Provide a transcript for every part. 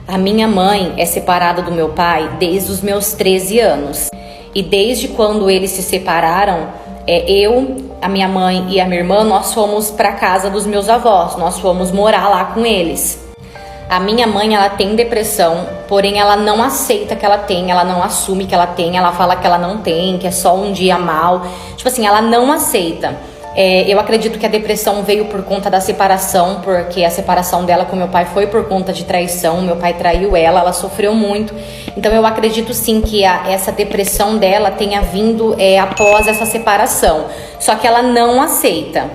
A minha mãe é separada do meu pai desde os meus 13 anos. E desde quando eles se separaram, eu, a minha mãe e a minha irmã, nós fomos para casa dos meus avós. Nós fomos morar lá com eles. A minha mãe, ela tem depressão, porém ela não aceita que ela tem, ela não assume que ela tem, ela fala que ela não tem, que é só um dia mal. Tipo assim, ela não aceita. Eu acredito que a depressão veio por conta da separação, porque a separação dela com meu pai foi por conta de traição. Meu pai traiu ela sofreu muito. Então eu acredito sim que essa depressão dela tenha vindo após essa separação. Só que ela não aceita.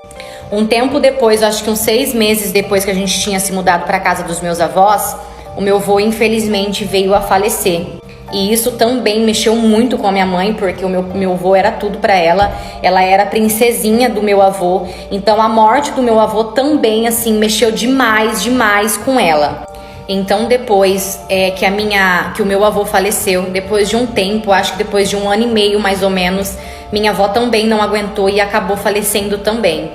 Um tempo depois, acho que uns 6 meses depois que a gente tinha se mudado para casa dos meus avós, o meu avô infelizmente veio a falecer. E isso também mexeu muito com a minha mãe, porque o meu avô era tudo para ela. Ela era a princesinha do meu avô. Então a morte do meu avô também, assim, mexeu demais com ela. Então depois que o meu avô faleceu, depois de um tempo, acho que depois de 1 ano e meio mais ou menos, minha avó também não aguentou e acabou falecendo também.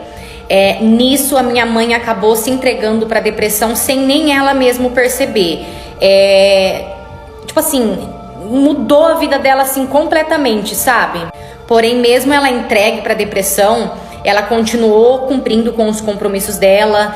Nisso a minha mãe acabou se entregando para depressão sem nem ela mesma perceber. Tipo assim, mudou a vida dela assim completamente, sabe? Porém, mesmo ela entregue para depressão, ela continuou cumprindo com os compromissos dela,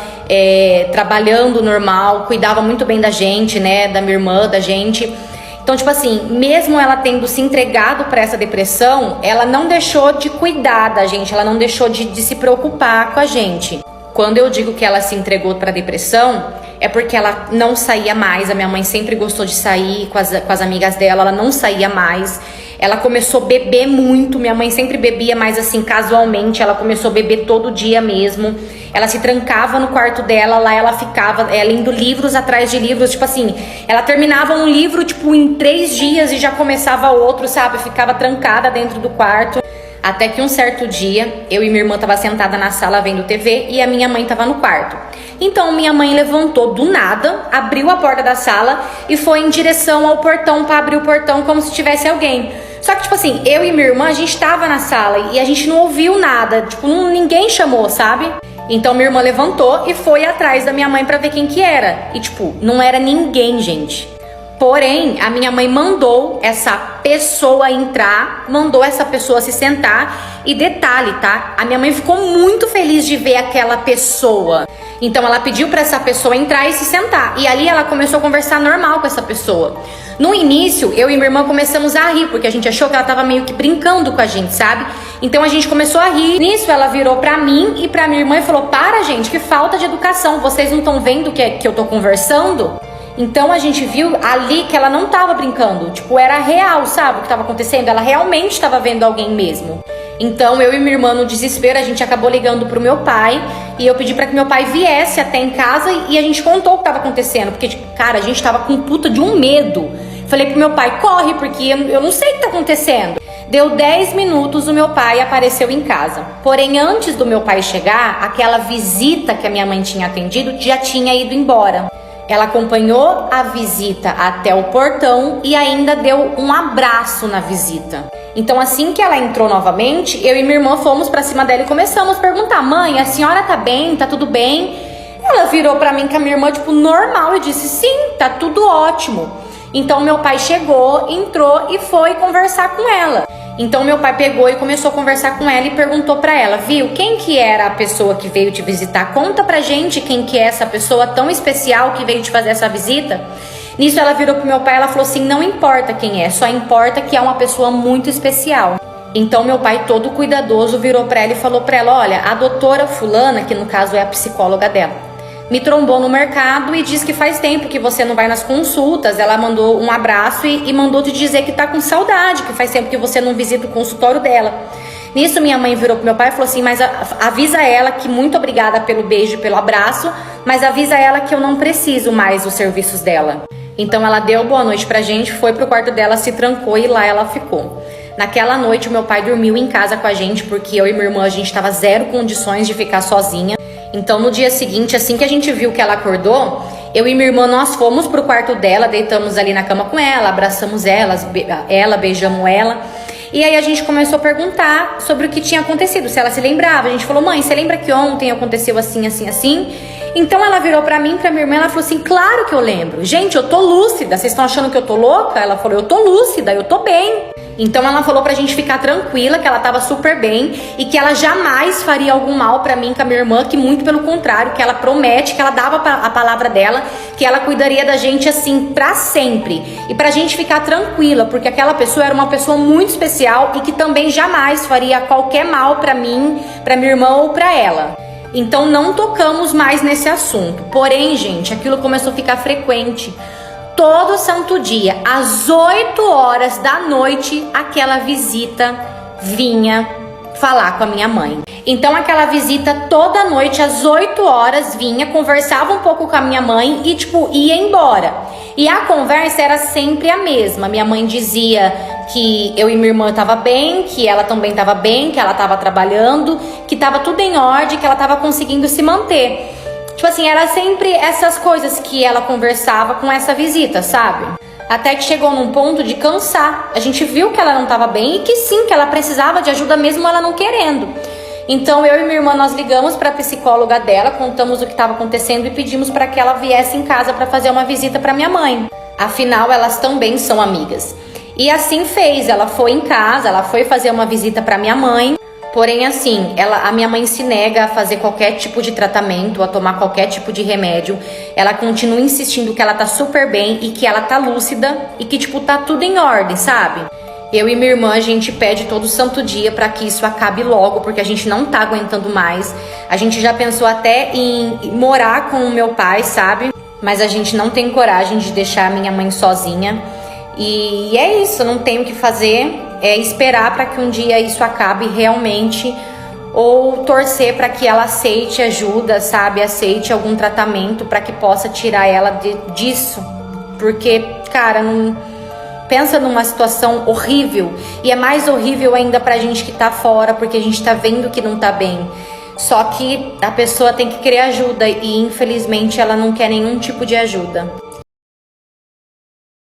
trabalhando normal, cuidava muito bem da gente, né? Da minha irmã, da gente. Então, tipo assim, mesmo ela tendo se entregado para essa depressão, ela não deixou de cuidar da gente, ela não deixou de se preocupar com a gente. Quando eu digo que ela se entregou para a depressão, é porque ela não saía mais. A minha mãe sempre gostou de sair com as amigas dela, ela não saía mais. Ela começou a beber muito, minha mãe sempre bebia, mas assim, casualmente, ela começou a beber todo dia mesmo. Ela se trancava no quarto dela, lá ela ficava lendo livros atrás de livros, tipo assim, ela terminava um livro, tipo, em 3 dias e já começava outro, sabe? Ficava trancada dentro do quarto. Até que um certo dia, eu e minha irmã tava sentada na sala vendo TV e a minha mãe tava no quarto. Então minha mãe levantou do nada, abriu a porta da sala e foi em direção ao portão para abrir o portão como se tivesse alguém. Só que tipo assim, eu e minha irmã, a gente tava na sala e a gente não ouviu nada, tipo, ninguém chamou, sabe? Então minha irmã levantou e foi atrás da minha mãe pra ver quem que era. E tipo, não era ninguém, gente. Porém, a minha mãe mandou essa pessoa entrar, mandou essa pessoa se sentar. E detalhe, tá? A minha mãe ficou muito feliz de ver aquela pessoa. Então ela pediu pra essa pessoa entrar e se sentar. E ali ela começou a conversar normal com essa pessoa. No início, eu e minha irmã começamos a rir, porque a gente achou que ela tava meio que brincando com a gente, sabe? Então a gente começou a rir. Nisso ela virou pra mim e pra minha irmã e falou: "Para, gente, que falta de educação. Vocês não estão vendo que eu tô conversando?" Então a gente viu ali que ela não tava brincando, tipo, era real, sabe o que tava acontecendo? Ela realmente estava vendo alguém mesmo. Então eu e minha irmã, no desespero, a gente acabou ligando pro meu pai e eu pedi pra que meu pai viesse até em casa e a gente contou o que tava acontecendo, porque, cara, a gente tava com puta de um medo. Falei pro meu pai: "Corre, porque eu não sei o que tá acontecendo." Deu 10 minutos, o meu pai apareceu em casa. Porém, antes do meu pai chegar, aquela visita que a minha mãe tinha atendido já tinha ido embora. Ela acompanhou a visita até o portão e ainda deu um abraço na visita. Então, assim que ela entrou novamente, eu e minha irmã fomos pra cima dela e começamos a perguntar: "Mãe, a senhora tá bem? Tá tudo bem?" Ela virou pra mim com a minha irmã, tipo, normal, e disse: "Sim, tá tudo ótimo." Então, meu pai chegou, entrou e foi conversar com ela. Então meu pai pegou e começou a conversar com ela e perguntou pra ela: "Viu, quem que era a pessoa que veio te visitar? Conta pra gente quem que é essa pessoa tão especial que veio te fazer essa visita." Nisso ela virou pro meu pai e ela falou assim: "Não importa quem é, só importa que é uma pessoa muito especial." Então meu pai, todo cuidadoso, virou pra ela e falou pra ela: "Olha, a doutora fulana, que no caso é a psicóloga dela, me trombou no mercado e diz que faz tempo que você não vai nas consultas. Ela mandou um abraço e mandou te dizer que tá com saudade, que faz tempo que você não visita o consultório dela." Nisso minha mãe virou pro meu pai e falou assim: "Mas avisa ela que muito obrigada pelo beijo, pelo abraço, mas avisa ela que eu não preciso mais dos serviços dela." Então ela deu boa noite pra gente, foi pro quarto dela, se trancou e lá ela ficou. Naquela noite o meu pai dormiu em casa com a gente, porque eu e minha irmã, a gente tava zero condições de ficar sozinha. Então no dia seguinte, assim que a gente viu que ela acordou, eu e minha irmã, nós fomos pro quarto dela, deitamos ali na cama com ela, abraçamos ela, beijamos ela. E aí a gente começou a perguntar sobre o que tinha acontecido, se ela se lembrava. A gente falou: "Mãe, você lembra que ontem aconteceu assim, assim, assim?" Então ela virou pra mim, pra minha irmã, ela falou assim, claro que eu lembro. Gente, eu tô lúcida, vocês estão achando que eu tô louca? Ela falou, eu tô lúcida, eu tô bem. Então ela falou pra gente ficar tranquila, que ela tava super bem e que ela jamais faria algum mal pra mim com a minha irmã, que muito pelo contrário, que ela promete, que ela dava a palavra dela, que ela cuidaria da gente assim pra sempre. E pra gente ficar tranquila, porque aquela pessoa era uma pessoa muito especial e que também jamais faria qualquer mal pra mim, pra minha irmã ou pra ela. Então não tocamos mais nesse assunto. Porém, gente, aquilo começou a ficar frequente. Todo santo dia, às 8 horas da noite, aquela visita vinha falar com a minha mãe. Então aquela visita toda noite, às 8 horas, vinha, conversava um pouco com a minha mãe e tipo, ia embora. E a conversa era sempre a mesma. Minha mãe dizia que eu e minha irmã tava bem, que ela também tava bem, que ela tava trabalhando, que tava tudo em ordem, que ela tava conseguindo se manter. Tipo assim, era sempre essas coisas que ela conversava com essa visita, sabe? Até que chegou num ponto de cansar. A gente viu que ela não tava bem e que sim, que ela precisava de ajuda mesmo ela não querendo. Então eu e minha irmã, nós ligamos para a psicóloga dela, contamos o que estava acontecendo e pedimos para que ela viesse em casa para fazer uma visita para minha mãe. Afinal, elas também são amigas. E assim fez, ela foi em casa, ela foi fazer uma visita para minha mãe. Porém, assim, a minha mãe se nega a fazer qualquer tipo de tratamento, a tomar qualquer tipo de remédio. Ela continua insistindo que ela tá super bem e que ela tá lúcida e que, tipo, tá tudo em ordem, sabe? Eu e minha irmã, a gente pede todo santo dia pra que isso acabe logo, porque a gente não tá aguentando mais. A gente já pensou até em morar com o meu pai, sabe? Mas a gente não tem coragem de deixar a minha mãe sozinha. E é isso, não tem o que fazer. É esperar para que um dia isso acabe realmente, ou torcer para que ela aceite ajuda, sabe? Aceite algum tratamento para que possa tirar ela disso. Porque, cara, não... pensa numa situação horrível. E é mais horrível ainda pra gente que tá fora, porque a gente tá vendo que não tá bem. Só que a pessoa tem que querer ajuda e infelizmente ela não quer nenhum tipo de ajuda.